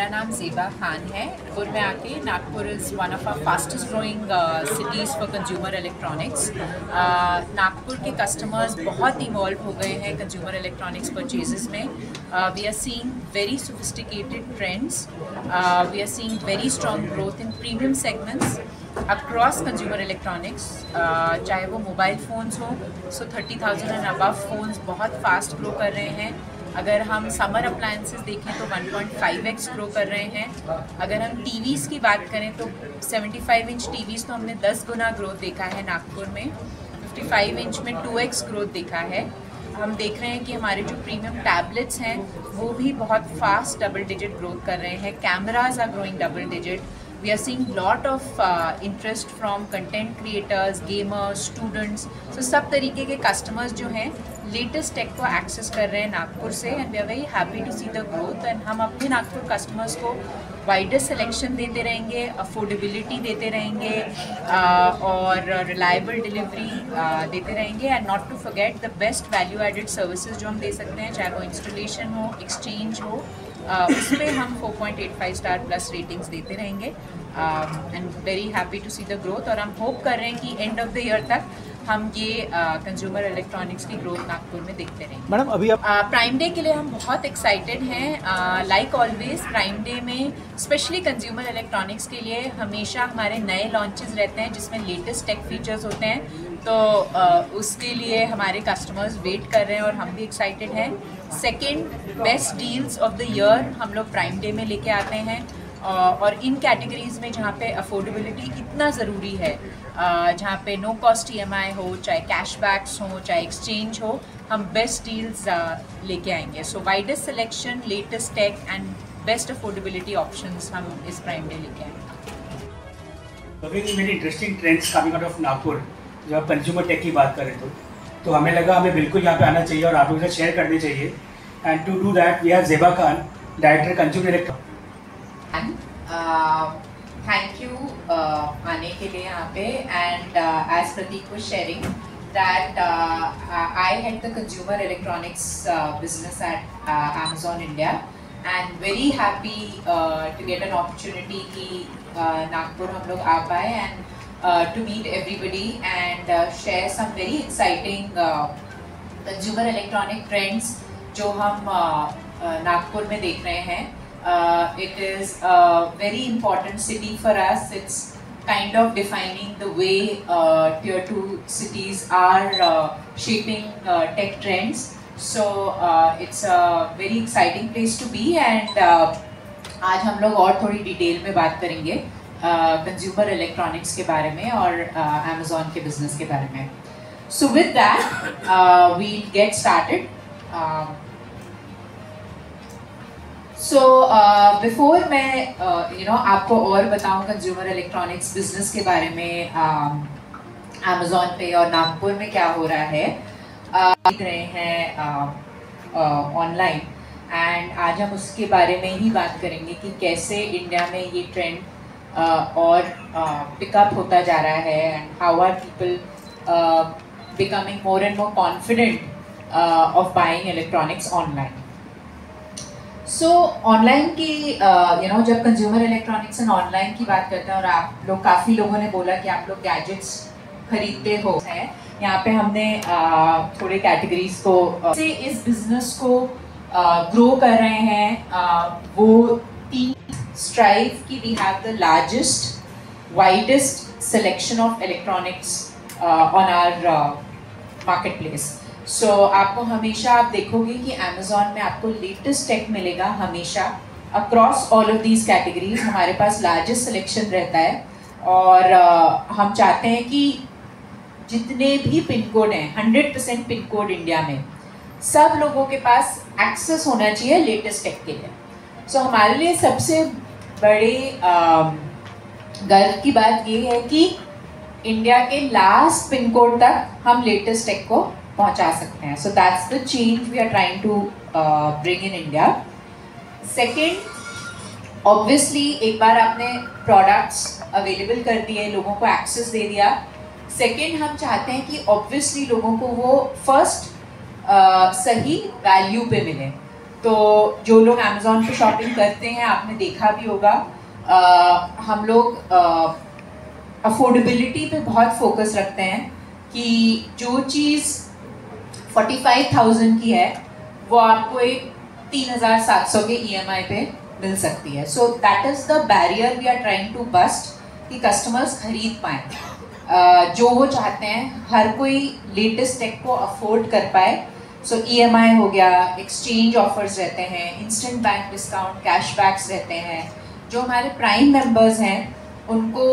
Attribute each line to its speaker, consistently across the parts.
Speaker 1: मेरा नाम ज़ेबा खान है। नागपुर में आके Nagpur is one of our fastest growing cities for consumer electronics. Nagpur के कस्टमर्स बहुत इवॉल्व हो गए हैं कंज्यूमर इलेक्ट्रॉनिक्स परचेजेस में। We are seeing very sophisticated trends, we are seeing very strong growth in premium segments across consumer electronics, चाहे वो mobile phones हो, so 30,000 and above phones बहुत फास्ट ग्रो कर रहे हैं। अगर हम समर अप्लायंसेस देखें तो 1.5x ग्रो कर रहे हैं। अगर हम टीवीज़ की बात करें तो 75 इंच टीवीज़ तो हमने 10 गुना ग्रोथ देखा है नागपुर में, 55 इंच में 2x ग्रोथ देखा है। हम देख रहे हैं कि हमारे जो प्रीमियम टैबलेट्स हैं वो भी बहुत फास्ट डबल डिजिट ग्रोथ कर रहे हैं। Cameras are growing double digit. We are seeing lot of interest from content creators, gamers, students. So सब तरीके के customers जो हैं लेटेस्ट टेक को एक्सेस कर रहे हैं नागपुर से, and we are very happy to see the growth. And हम अपने नागपुर कस्टमर्स को वाइडेस्ट सिलेक्शन देते रहेंगे, अफोर्डेबिलिटी देते रहेंगे और रिलायबल डिलीवरी देते रहेंगे, and not to forget the best value added services जो हम दे सकते हैं, चाहे वो इंस्टॉलेशन हो, एक्सचेंज हो, उसमें हम 4.85 स्टार प्लस रेटिंग्स देते रहेंगे। And very happy to see the growth, और हम होप कर रहे हैं कि एंड ऑफ द ईयर तक हम ये कंज्यूमर इलेक्ट्रॉनिक्स की ग्रोथ नागपुर में देखते रहेंगे।
Speaker 2: मैडम अभी आप
Speaker 1: प्राइम डे के लिए हम बहुत एक्साइटेड हैं। लाइक ऑलवेज प्राइम डे में स्पेशली कंज्यूमर इलेक्ट्रॉनिक्स के लिए हमेशा हमारे नए लॉन्चेस रहते हैं जिसमें लेटेस्ट टेक फीचर्स होते हैं, तो उसके लिए हमारे कस्टमर्स वेट कर रहे हैं और हम भी एक्साइटेड हैं। Second, best deals of the year हम लोग प्राइम डे में लेके आते हैं, और इन कैटेगरीज़ में जहाँ पे अफोर्डेबिलिटी इतना ज़रूरी है, जहाँ पे नो कॉस्ट EMI हो, चाहे कैशबैक्स हो, चाहे एक्सचेंज हो, हम बेस्ट डील्स लेके आएंगे। So widest selection, latest tech and best affordability options हम इस प्राइम डे लेके आएंगे।
Speaker 2: Very interesting trends coming out of Nagpur. जब आप कंज्यूमर टेक की बात करें तो हमें लगा हमें बिल्कुल यहाँ पे आना चाहिए और आप लोगों के साथ शेयर करनी चाहिए। And to do that we have Zeba Khan, director consumer electronics.
Speaker 1: Thank you आने के लिए यहाँ पे, and as Prateek was sharing that I head the consumer electronics business at Amazon India, and very happy to get an opportunity कि नागपुर हम लोग आ पाए and to meet everybody and share some very exciting consumer electronic trends जो हम नागपुर में देख रहे हैं। It is a very important city for us. It's kind of defining the way tier 2 cities are shaping tech trends. So it's a very exciting place to be, and आज हम लोग और थोड़ी डिटेल में बात करेंगे कंज्यूमर इलेक्ट्रॉनिक्स के बारे में और Amazon के बिजनेस के बारे में। So with that we'll get started. So before मैं आपको और बताऊं कंज्यूमर इलेक्ट्रॉनिक्स बिजनेस के बारे में, अमेज़ॉन पे और नागपुर में क्या हो रहा है, देख रहे हैं ऑनलाइन, एंड आज हम उसके बारे में ही बात करेंगे कि कैसे इंडिया में ये ट्रेंड और पिकअप होता जा रहा है, and how are people becoming more and more confident of buying electronics online. So online की जब कंज्यूमर इलेक्ट्रॉनिक्स एंड ऑनलाइन की बात करते हैं, और आप लोग काफ़ी लोगों ने बोला कि आप लोग गैजेट्स खरीदते हो हैं, यहाँ पे हमने थोड़े कैटेगरीज को से इस बिजनेस को ग्रो कर रहे हैं। वो 3 स्ट्राइव की we have the largest widest selection of electronics on our marketplace. So आपको हमेशा आप देखोगे कि अमेज़ॉन में आपको लेटेस्ट टेक मिलेगा हमेशा across all of these categories. हमारे पास लार्जेस्ट सिलेक्शन रहता है, और हम चाहते हैं कि जितने भी पिन कोड हैं, 100% पिन कोड इंडिया में, सब लोगों के पास एक्सेस होना चाहिए लेटेस्ट टेक के लिए। सो हमारे लिए सबसे बड़े गर्व की बात ये है कि इंडिया के लास्ट पिन कोड तक हम लेटेस्ट टेक को पहुंचा सकते हैं। So that's the change we are trying to bring in India. Second, obviously एक बार आपने प्रोडक्ट्स अवेलेबल कर दिए, लोगों को एक्सेस दे दिया, सेकेंड हम चाहते हैं कि ऑब्वियसली लोगों को वो फर्स्ट सही वैल्यू पे मिले। तो जो लोग अमेज़ॉन पे शॉपिंग करते हैं आपने देखा भी होगा, हम लोग अफोर्डेबिलिटी पे बहुत फोकस रखते हैं कि जो चीज़ 45,000 की है वो आपको एक 3,700 के EMI पे मिल सकती है. So that is the barrier we are trying to bust कि कस्टमर्स खरीद पाएँ जो वो चाहते हैं, हर कोई लेटेस्ट टेक को अफोर्ड कर पाए. सो EMI हो गया, एक्सचेंज ऑफर्स रहते हैं, इंस्टेंट बैंक डिस्काउंट, कैशबैक्स रहते हैं. जो हमारे प्राइम मेंबर्स हैं उनको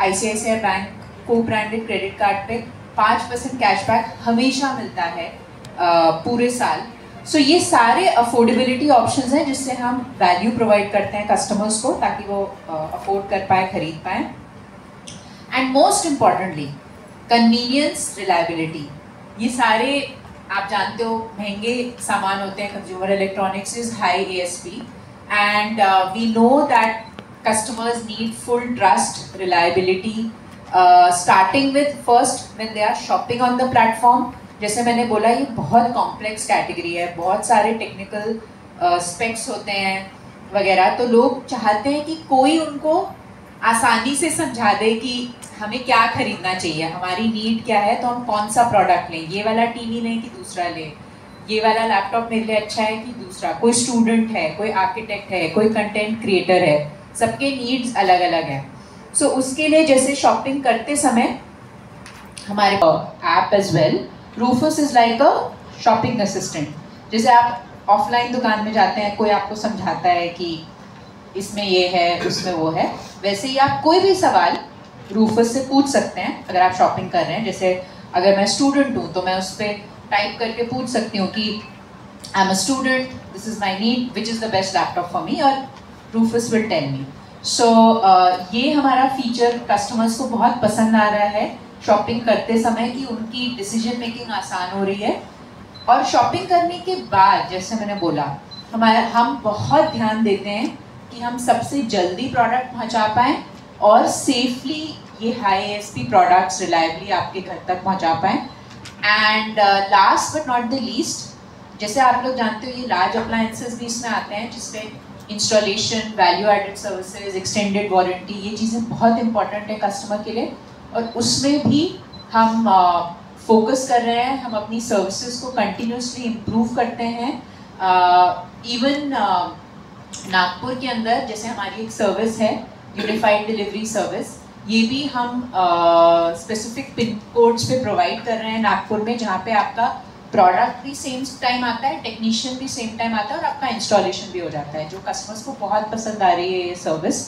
Speaker 1: ICICI बैंक को ब्रांडेड क्रेडिट कार्ड पे 5% कैशबैक हमेशा मिलता है पूरे साल. सो ये सारे अफोर्डेबिलिटी ऑप्शंस हैं जिससे हम वैल्यू प्रोवाइड करते हैं कस्टमर्स को ताकि वो अफोर्ड कर पाए, खरीद पाएँ. And most importantly convenience, reliability. ये सारे आप जानते हो महंगे सामान होते हैं. Consumer electronics is high ASP and we know that customers need full trust, reliability, starting with first when they are shopping on the platform. जैसे मैंने बोला ये बहुत कॉम्प्लेक्स कैटेगरी है, बहुत सारे टेक्निकल स्पेक्स होते हैं वगैरह. तो लोग चाहते हैं कि कोई उनको आसानी से समझा दे कि हमें क्या खरीदना चाहिए, हमारी नीड क्या है, तो हम कौन सा प्रोडक्ट लें, ये वाला टीवी लें कि दूसरा लें, ये वाला लैपटॉप मेरे लिए अच्छा है कि दूसरा. कोई स्टूडेंट है, कोई आर्किटेक्ट है, कोई कंटेंट क्रिएटर है, सबके नीड्स अलग अलग हैं. सो उसके लिए जैसे शॉपिंग करते समय हमारे app as well, Rufus is like a shopping assistant. जैसे आप ऑफलाइन दुकान में जाते हैं, कोई आपको समझाता है कि इसमें ये है, उसमें वो है, वैसे ही आप कोई भी सवाल रूफस से पूछ सकते हैं अगर आप शॉपिंग कर रहे हैं. जैसे अगर मैं स्टूडेंट हूँ तो मैं उस पर टाइप करके पूछ सकती हूँ कि I am a student, this is my need, which is the best laptop for me, और रूफस विल टेल मी. सो ये हमारा फीचर कस्टमर्स को बहुत पसंद आ रहा है शॉपिंग करते समय कि उनकी डिसीजन मेकिंग आसान हो रही है. और शॉपिंग करने के बाद जैसे मैंने बोला हम बहुत ध्यान देते हैं कि हम सबसे जल्दी प्रोडक्ट पहुंचा पाएँ और सेफली ये हाई ASP प्रोडक्ट्स रिलायबली आपके घर तक पहुंचा पाएँ. And last but not the least, जैसे आप लोग जानते हो ये लार्ज अप्लायंसेस भी इसमें आते हैं जिसपे installation, value added services, extended warranty, ये चीज़ें बहुत इंपॉर्टेंट है कस्टमर के लिए. और उसमें भी हम फोकस कर रहे हैं, हम अपनी सर्विसेज को कंटिन्यूसली इम्प्रूव करते हैं. इवन नागपुर के अंदर जैसे हमारी एक सर्विस है यूनिफाइड डिलीवरी सर्विस, ये भी हम स्पेसिफिक पिन कोड्स पे प्रोवाइड कर रहे हैं नागपुर में, जहाँ पे आपका प्रोडक्ट भी सेम टाइम आता है, टेक्नीशियन भी सेम टाइम आता है और आपका इंस्टॉलेशन भी हो जाता है, जो कस्टमर्स को बहुत पसंद आ रही है ये सर्विस.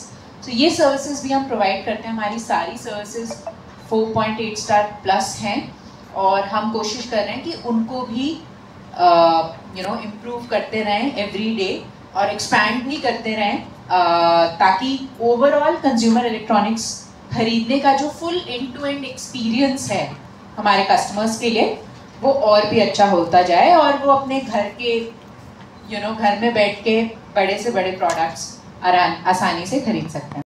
Speaker 1: तो ये सर्विसेज भी हम प्रोवाइड करते हैं. हमारी सारी सर्विसेज 4.8 स्टार प्लस हैं और हम कोशिश कर रहे हैं कि उनको भी इम्प्रूव करते रहें एवरी डे और एक्सपैंड भी करते रहें ताकि ओवरऑल कंज्यूमर इलेक्ट्रॉनिक्स खरीदने का जो full end to end experience है हमारे कस्टमर्स के लिए वो और भी अच्छा होता जाए और वो अपने घर के घर में बैठ के बड़े से बड़े प्रोडक्ट्स आसानी से खरीद सकते हैं.